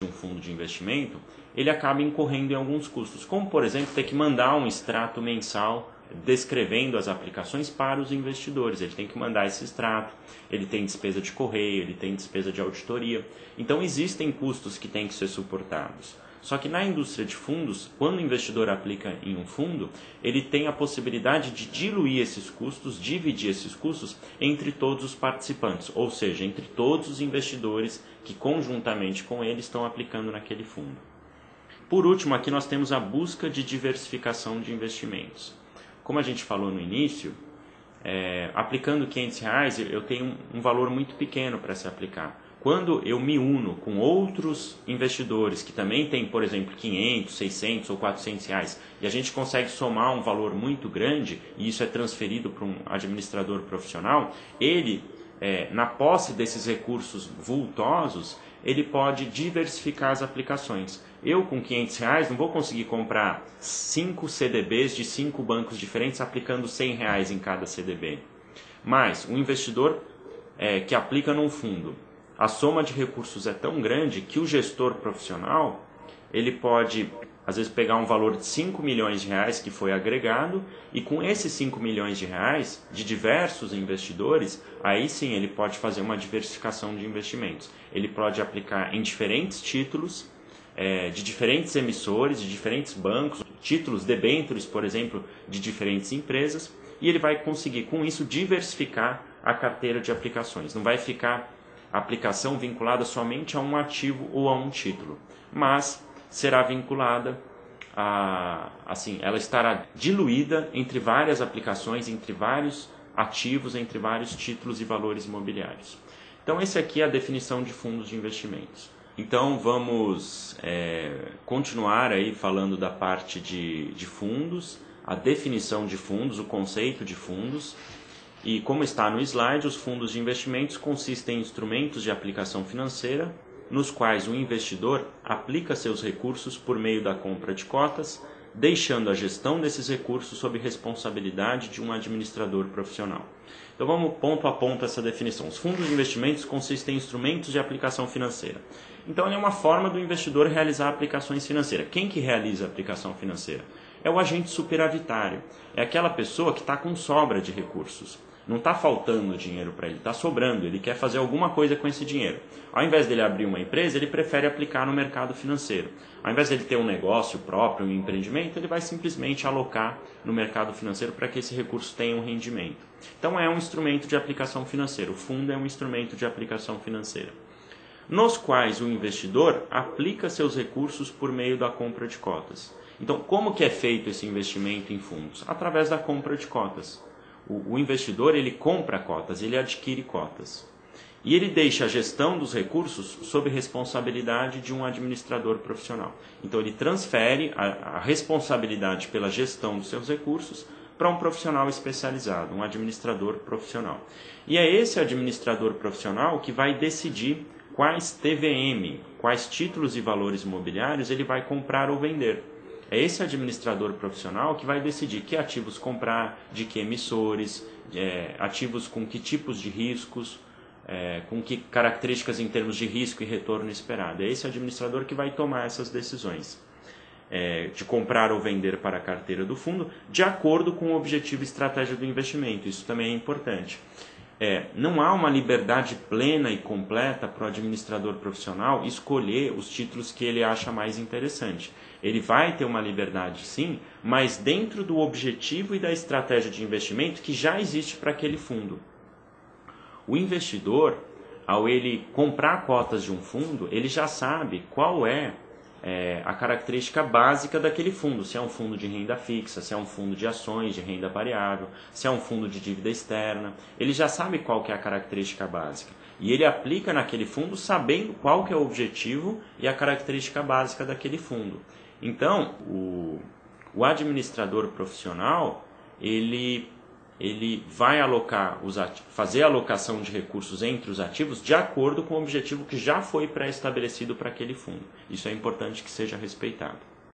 um fundo de investimento, ele acaba incorrendo em alguns custos, como por exemplo ter que mandar um extrato mensal descrevendo as aplicações para os investidores. Ele tem que mandar esse extrato, ele tem despesa de correio, ele tem despesa de auditoria. Então existem custos que têm que ser suportados. Só que na indústria de fundos, quando o investidor aplica em um fundo, ele tem a possibilidade de diluir esses custos, dividir esses custos entre todos os participantes, ou seja, entre todos os investidores que conjuntamente com ele estão aplicando naquele fundo. Por último, aqui nós temos a busca de diversificação de investimentos. Como a gente falou no início, aplicando R$500 eu tenho um valor muito pequeno para se aplicar. Quando eu me uno com outros investidores que também têm, por exemplo, 500, 600 ou R$400 e a gente consegue somar um valor muito grande e isso é transferido para um administrador profissional, ele, na posse desses recursos vultosos, ele pode diversificar as aplicações. Eu com R$500 não vou conseguir comprar 5 CDBs de 5 bancos diferentes aplicando R$100 em cada CDB. Mas um investidor que aplica num fundo, a soma de recursos é tão grande que o gestor profissional ele pode, às vezes, pegar um valor de R$5 milhões que foi agregado e com esses R$5 milhões de diversos investidores, aí sim ele pode fazer uma diversificação de investimentos. Ele pode aplicar em diferentes títulos, de diferentes emissores, de diferentes bancos, títulos, debêntures, por exemplo, de diferentes empresas, e ele vai conseguir, com isso, diversificar a carteira de aplicações. Não vai ficar a aplicação vinculada somente a um ativo ou a um título, mas será vinculada ela estará diluída entre várias aplicações, entre vários ativos, entre vários títulos e valores imobiliários. Então, essa aqui é a definição de fundos de investimentos. Então, vamos continuar aí falando da parte de fundos, a definição de fundos, o conceito de fundos. E como está no slide, os fundos de investimentos consistem em instrumentos de aplicação financeira, nos quais o investidor aplica seus recursos por meio da compra de cotas, deixando a gestão desses recursos sob responsabilidade de um administrador profissional. Então vamos ponto a ponto essa definição. Os fundos de investimentos consistem em instrumentos de aplicação financeira. Então é uma forma do investidor realizar aplicações financeiras. Quem que realiza a aplicação financeira? É o agente superavitário. É aquela pessoa que está com sobra de recursos. Não está faltando dinheiro para ele, está sobrando, ele quer fazer alguma coisa com esse dinheiro. Ao invés dele abrir uma empresa, ele prefere aplicar no mercado financeiro. Ao invés dele ter um negócio próprio, um empreendimento, ele vai simplesmente alocar no mercado financeiro para que esse recurso tenha um rendimento. Então é um instrumento de aplicação financeira, o fundo é um instrumento de aplicação financeira, nos quais o investidor aplica seus recursos por meio da compra de cotas. Então, como que é feito esse investimento em fundos? Através da compra de cotas. O investidor ele compra cotas, ele adquire cotas. E ele deixa a gestão dos recursos sob responsabilidade de um administrador profissional. Então ele transfere a responsabilidade pela gestão dos seus recursos para um profissional especializado, um administrador profissional. E é esse administrador profissional que vai decidir quais TVM, quais títulos e valores imobiliários ele vai comprar ou vender. É esse administrador profissional que vai decidir que ativos comprar, de que emissores, ativos com que tipos de riscos, com que características em termos de risco e retorno esperado. É esse administrador que vai tomar essas decisões de comprar ou vender para a carteira do fundo, de acordo com o objetivo e estratégia do investimento. Isso também é importante. Não há uma liberdade plena e completa para o administrador profissional escolher os títulos que ele acha mais interessante. Ele vai ter uma liberdade sim, mas dentro do objetivo e da estratégia de investimento que já existe para aquele fundo. O investidor, ao ele comprar cotas de um fundo, ele já sabe qual é a característica básica daquele fundo, se é um fundo de renda fixa, se é um fundo de ações de renda variável, se é um fundo de dívida externa, ele já sabe qual que é a característica básica. E ele aplica naquele fundo sabendo qual que é o objetivo e a característica básica daquele fundo. Então, o administrador profissional, ele vai fazer a alocação de recursos entre os ativos de acordo com o objetivo que já foi pré-estabelecido para aquele fundo. Isso é importante que seja respeitado.